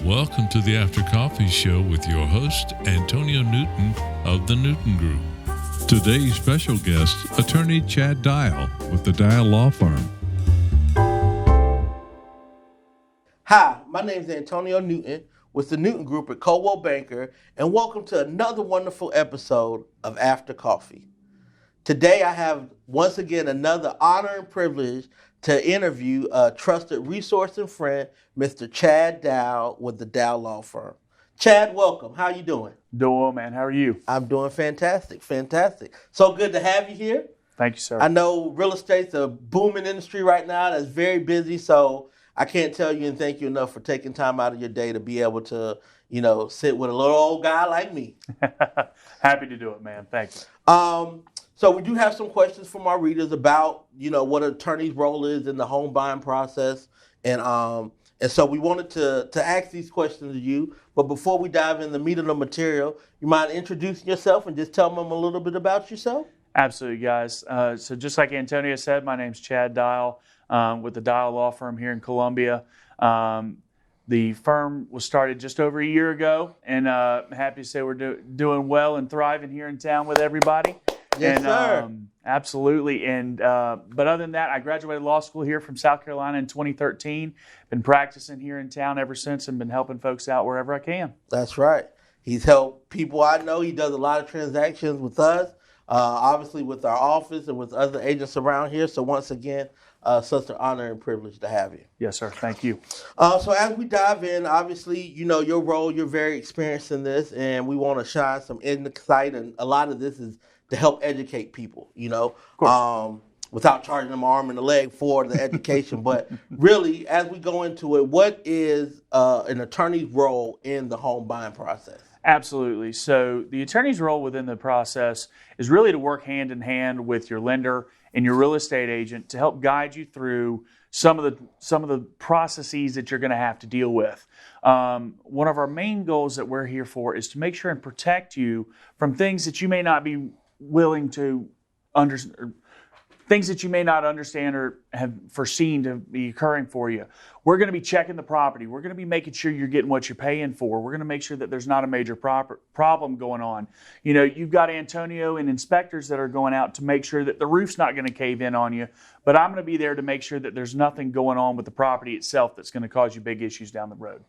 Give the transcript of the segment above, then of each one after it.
Welcome to the After Coffee Show with your host, Antonio Newton of the Newton Group. Today's special guest, attorney Chad Dial with the Dial Law Firm. Hi, my name is Antonio Newton with the Newton Group at Coldwell Banker, and welcome to another wonderful episode of After Coffee. Today I have, once again, another honor and privilege to interview a trusted resource and friend, Mr. Chad Dial with the Dial Law Firm. Chad, welcome. How you doing? Doing well, man. How are you? I'm doing fantastic. So good to have you here. Thank you, sir. I know real estate's a booming industry right now that's very busy, so I can't tell you and thank you enough for taking time out of your day to be able to, sit with a little old guy like me. Happy to do it, man. Thank you. So we do have some questions from our readers about, what an attorney's role is in the home buying process. And so we wanted to ask these questions to you. But before we dive in the meat of the material, you mind introducing yourself and just tell them a little bit about yourself? Absolutely, guys. So just like Antonio said, my name's Chad Dial with the Dial Law Firm here in Columbia. The firm was started just over a year ago, and I'm happy to say we're doing well and thriving here in town with everybody. Yes, sir. Absolutely. And but other than that, I graduated law school here from South Carolina in 2013. Been practicing here in town ever since and been helping folks out wherever I can. That's right. He's helped people I know. He does a lot of transactions with us, obviously with our office and with other agents around here. So once again, such an honor and privilege to have you. Yes, sir. Thank you. So as we dive in, obviously, your role, you're very experienced in this, and we want to shine some insight, and a lot of this is to help educate people, without charging them an arm and a leg for the education. But really, as we go into it, what is an attorney's role in the home buying process? Absolutely. So the attorney's role within the process is really to work hand in hand with your lender and your real estate agent to help guide you through some of the processes that you're going to have to deal with. One of our main goals that we're here for is to make sure and protect you from things that you may not be willing to understand, things that you may not understand or have foreseen to be occurring for you. We're going to be checking the property. We're going to be making sure you're getting what you're paying for. We're going to make sure that there's not a major problem going on. You've got Antonio and inspectors that are going out to make sure that the roof's not going to cave in on you, but I'm going to be there to make sure that there's nothing going on with the property itself that's going to cause you big issues down the road.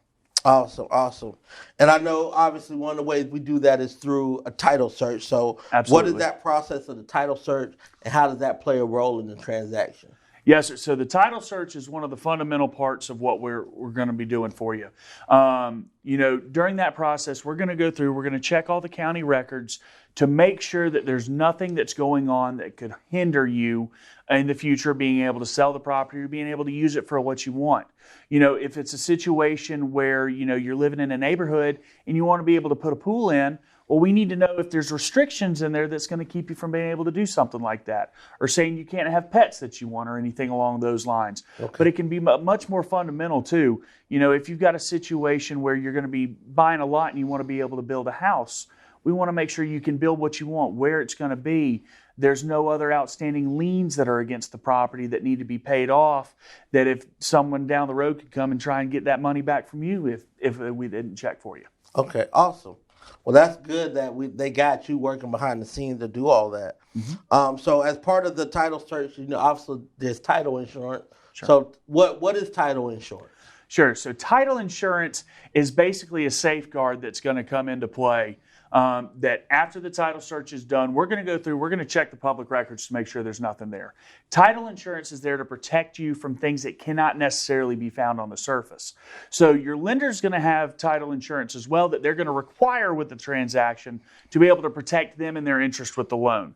Awesome. And I know, obviously, one of the ways we do that is through a title search. So Absolutely. What is that process of the title search, and how does that play a role in the transaction? Yes, sir. So the title search is one of the fundamental parts of what we're going to be doing for you. During that process, we're going to check all the county records to make sure that there's nothing that's going on that could hinder you in the future being able to sell the property or being able to use it for what you want. If it's a situation where, you're living in a neighborhood and you want to be able to put a pool in, well, we need to know if there's restrictions in there that's going to keep you from being able to do something like that, or saying you can't have pets that you want or anything along those lines. Okay. But it can be much more fundamental too. If you've got a situation where you're going to be buying a lot and you want to be able to build a house, we want to make sure you can build what you want, where it's going to be. There's no other outstanding liens that are against the property that need to be paid off, that if someone down the road could come and try and get that money back from you if we didn't check for you. Okay, awesome. Well, that's good that they got you working behind the scenes to do all that. Mm-hmm. So as part of the title search, obviously there's title insurance. Sure. So what is title insurance? Sure. So title insurance is basically a safeguard that's going to come into play. That after the title search is done, we're going to check the public records to make sure there's nothing there. Title insurance is there to protect you from things that cannot necessarily be found on the surface. So your lender's going to have title insurance as well that they're going to require with the transaction to be able to protect them and their interest with the loan.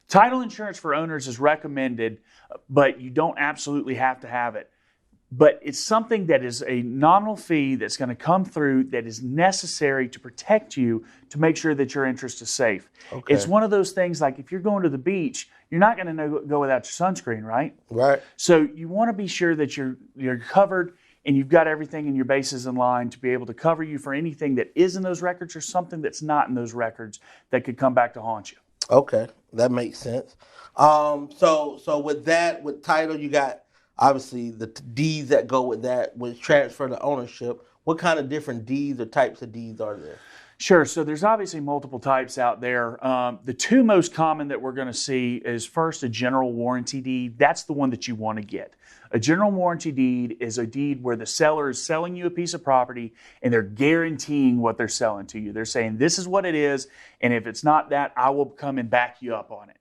Title insurance for owners is recommended, but you don't absolutely have to have it. But it's something that is a nominal fee that's going to come through that is necessary to protect you to make sure that your interest is safe. Okay. It's one of those things like if you're going to the beach, you're not going to go without your sunscreen, right? Right. So you want to be sure that you're covered and you've got everything in your bases in line to be able to cover you for anything that is in those records or something that's not in those records that could come back to haunt you. Okay, that makes sense. So with title, you got obviously the deeds that go with that, which transfer to ownership. What kind of different deeds or types of deeds are there? Sure. So there's obviously multiple types out there. The two most common that we're going to see is first a general warranty deed. That's the one that you want to get. A general warranty deed is a deed where the seller is selling you a piece of property and they're guaranteeing what they're selling to you. They're saying this is what it is, and if it's not that, I will come and back you up on it.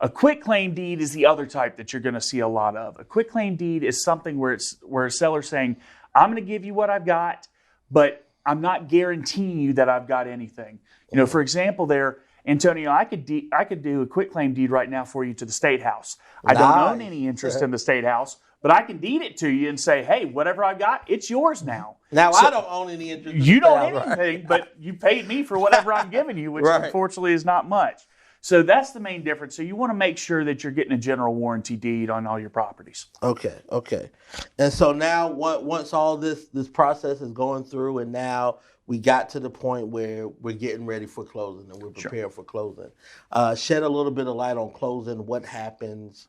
A quitclaim deed is the other type that you're going to see a lot of. A quitclaim deed is something where a seller's saying, I'm going to give you what I've got, but I'm not guaranteeing you that I've got anything. For example, there, Antonio, I could do a quitclaim deed right now for you to the State House. I don't own any interest in the State House, but I can deed it to you and say, hey, whatever I got, it's yours now. Now, I don't own any interest. You don't own anything, but you paid me for whatever I'm giving you, which unfortunately is not much. So that's the main difference. So you want to make sure that you're getting a general warranty deed on all your properties. Okay. And so now, once all this process is going through, and now we got to the point where we're getting ready for closing and we're preparing for closing. Shed a little bit of light on closing, what happens,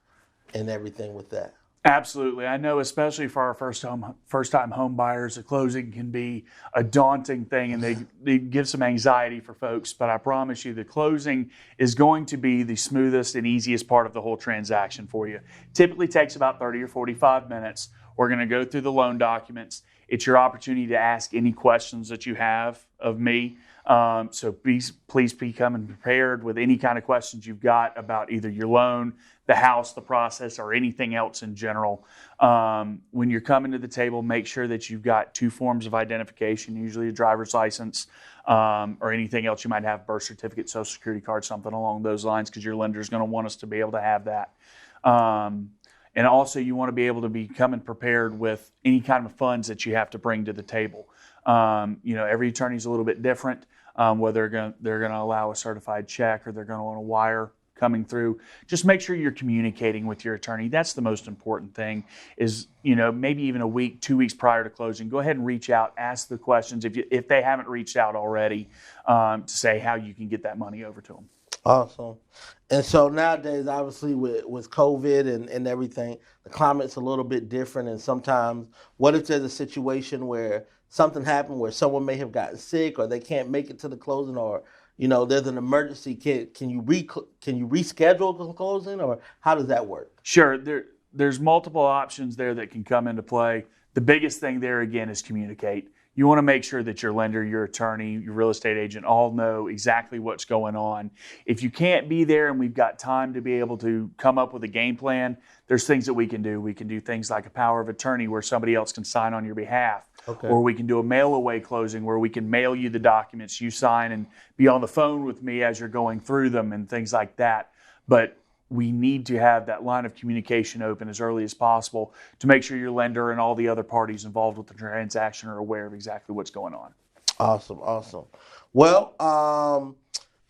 and everything with that. Absolutely. I know, especially for our first-time home buyers, the closing can be a daunting thing, and they give some anxiety for folks. But I promise you, the closing is going to be the smoothest and easiest part of the whole transaction for you. Typically takes about 30 or 45 minutes. We're going to go through the loan documents. It's your opportunity to ask any questions that you have of me. So please be coming prepared with any kind of questions you've got about either your loan, the house, the process, or anything else in general. When you're coming to the table, make sure that you've got two forms of identification, usually a driver's license or anything else you might have, birth certificate, social security card, something along those lines, because your lender is going to want us to be able to have that. And also you want to be able to be coming prepared with any kind of funds that you have to bring to the table. Every attorney is a little bit different, whether they're going to allow a certified check or they're going to want a wire coming through. Just make sure you're communicating with your attorney. That's the most important thing is, maybe even a week, 2 weeks prior to closing, go ahead and reach out, ask the questions if they haven't reached out already to say how you can get that money over to them. Awesome. And so nowadays, obviously, with COVID and everything, the climate's a little bit different. And sometimes, what if there's a situation where something happened where someone may have gotten sick or they can't make it to the closing, or there's an emergency? Can you reschedule the closing, or how does that work? Sure. There's multiple options there that can come into play. The biggest thing there, again, is communicate. You want to make sure that your lender, your attorney, your real estate agent all know exactly what's going on. If you can't be there and we've got time to be able to come up with a game plan, there's things that we can do. We can do things like a power of attorney where somebody else can sign on your behalf. Okay. Or we can do a mail-away closing where we can mail you the documents, you sign, and be on the phone with me as you're going through them and things like that. But we need to have that line of communication open as early as possible to make sure your lender and all the other parties involved with the transaction are aware of exactly what's going on. Awesome. Well,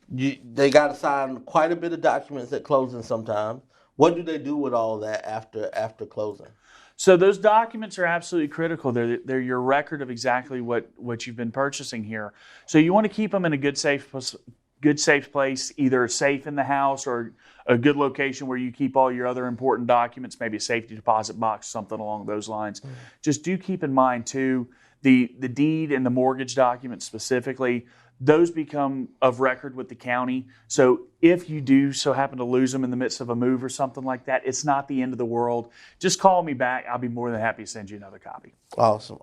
they got to sign quite a bit of documents at closing sometimes. What do they do with all that after closing? So those documents are absolutely critical. They're your record of exactly what you've been purchasing here. So you want to keep them in a good, safe place, either safe in the house or a good location where you keep all your other important documents, maybe a safety deposit box, something along those lines. Mm-hmm. Just do keep in mind, too, the deed and the mortgage documents specifically, those become of record with the county. So if you do so happen to lose them in the midst of a move or something like that, it's not the end of the world. Just call me back. I'll be more than happy to send you another copy. Awesome.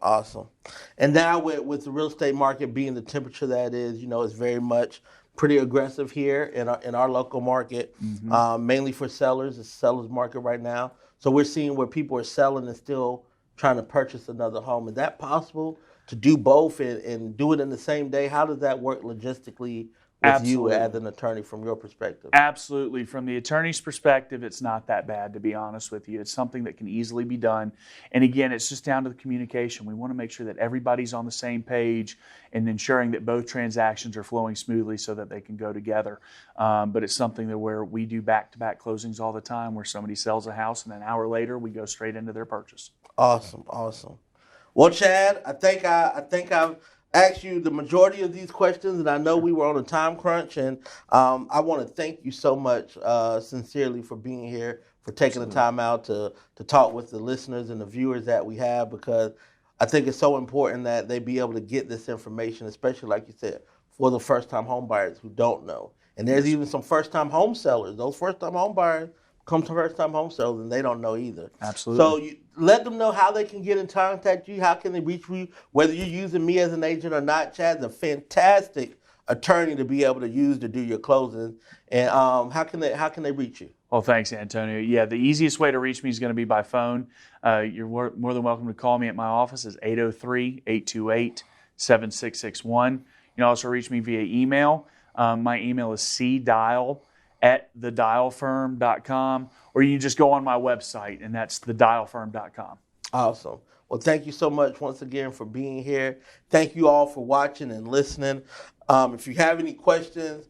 And now with the real estate market being the temperature that is, it's very much pretty aggressive here in our local market, mm-hmm. Mainly for sellers. It's a seller's market right now. So we're seeing where people are selling and still trying to purchase another home. Is that possible to do both and do it in the same day? How does that work logistically with Absolutely. You as an attorney from your perspective? Absolutely. From the attorney's perspective, it's not that bad, to be honest with you. It's something that can easily be done. And again, it's just down to the communication. We want to make sure that everybody's on the same page and ensuring that both transactions are flowing smoothly so that they can go together. But it's something that where we do back-to-back closings all the time, where somebody sells a house and an hour later we go straight into their purchase. Awesome. Well, Chad, I think I've asked you the majority of these questions, and I know we were on a time crunch, and I want to thank you so much sincerely for being here, for for taking the time out to talk with the listeners and the viewers that we have, because I think it's so important that they be able to get this information, especially like you said, for the first-time home buyers who don't know. And there's even some first-time home sellers. Those first-time home buyers come to first-time home sellers and they don't know either. Absolutely. So you let them know how they can get in contact with you. How can they reach you? Whether you're using me as an agent or not, Chad's a fantastic attorney to be able to use to do your closing. And how can they reach you? Well, thanks, Antonio. Yeah, the easiest way to reach me is going to be by phone. You're more than welcome to call me at my office. It's 803-828-7661. You can also reach me via email. My email is cdial@thedialfirm.com, or you can just go on my website, and that's thedialfirm.com. Awesome. Well, thank you so much once again for being here. Thank you all for watching and listening. If you have any questions,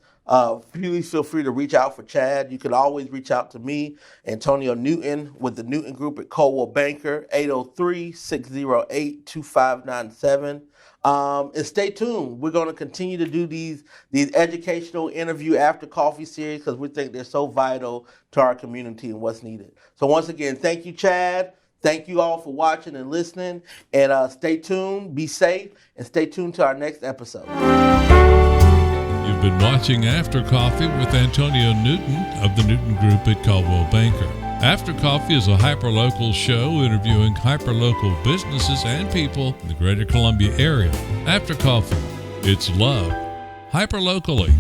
please feel free to reach out for Chad. You can always reach out to me, Antonio Newton, with the Newton Group at Coldwell Banker, 803-608-2597. And stay tuned. We're going to continue to do these educational interview after coffee series, because we think they're so vital to our community and what's needed. So once again, thank you, Chad. Thank you all for watching and listening. And stay tuned, be safe, and stay tuned to our next episode. You've been watching After Coffee with Antonio Newton of the Newton Group at Coldwell Banker. After Coffee is a hyperlocal show interviewing hyperlocal businesses and people in the greater Columbia area. After Coffee, it's love hyperlocally.